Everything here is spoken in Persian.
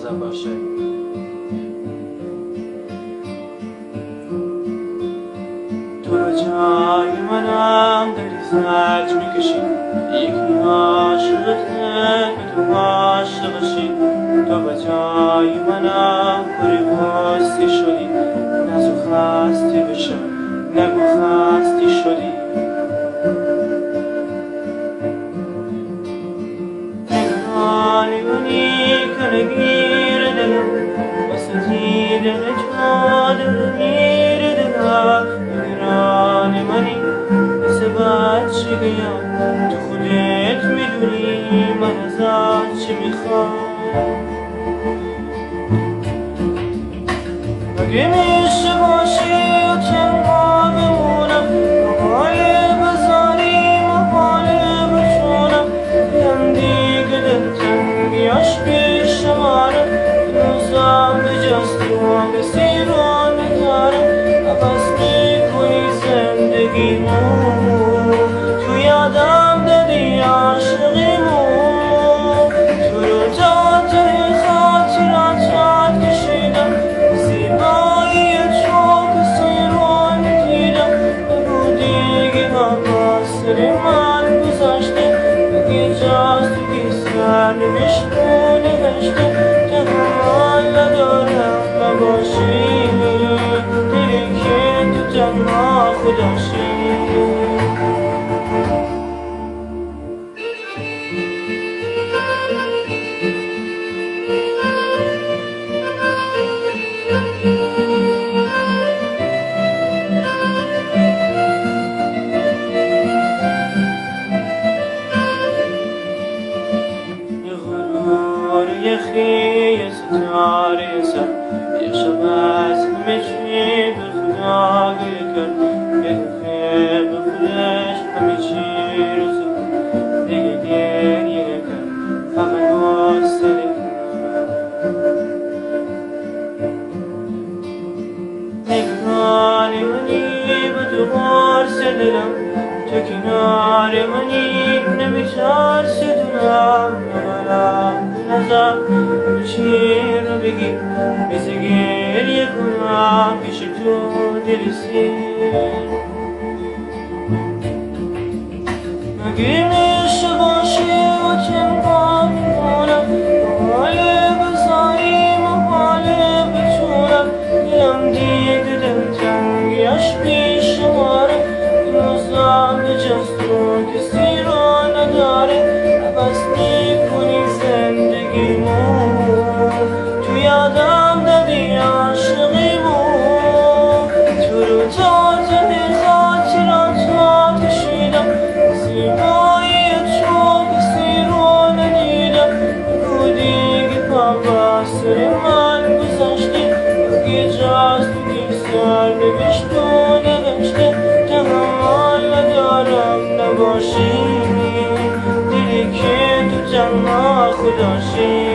ازم باشه. تو به جای منم داری زج میکشی، یکی عاشقته که تو عاشقشی. تو به جای منم پری باستی شدی، نزو خستی بشم نگو خستی شدی. نگرانی منی که نگیر دلم، واسه دیدن تو دل میره دلم. نگرانی منی مثل بچگیم، تو خودت میدونی من ازت چی میخوام. اگه میشه باشی و تنها بمونم، محاله بذاری محاله بتونم. دلم دیگه دلتنگیاش پیش منم، هنوزم به جز تو کسی رو ندارم. عوض میکنی زندگیمو، تو یادم دادی عاشقیمو. تو رو تا ته خاطراتت کشیدم، زیبایی تو کسی رو ندیدم. بگو دیگه هم سر من گذشته، بگی جاست تو که سرنوشت رو نوشته. تحمل ندارم نباشی، دلی که تو تنها خودشی. یه خیلی یه ستاره سر، یه شب از همه چی به خدا گریه کرد. یه دفعه به خودش همه چی رو سپرد، دیگه گریه نکرد، فقط حوصله کرد. نگران منی به تو قرص دلم، تو کنار منی نمیترسی دلم. نبرم نظر چی رو بگی، بزه گریه کنم پیش تو دل سیر. مگه میشه باشی و تنها بمونم، محاله بذاری محاله بتونم. دلم دیگه دلتنگیاش پیش منم، هنوزم به جز تو کسی رو نداره. عوض میکنی زندگیمو، تو یادم دادی عاشقیمو. تو رو تا ته خاطراتت کشیدم، زیبایی تو کسی رو ندیدم. بگو دیگه پا سر من گذشته، بگی جاست تو که سرنوشت رو نوشته. تحمل ندارم نباشی، دلی که تو تنها خودشی.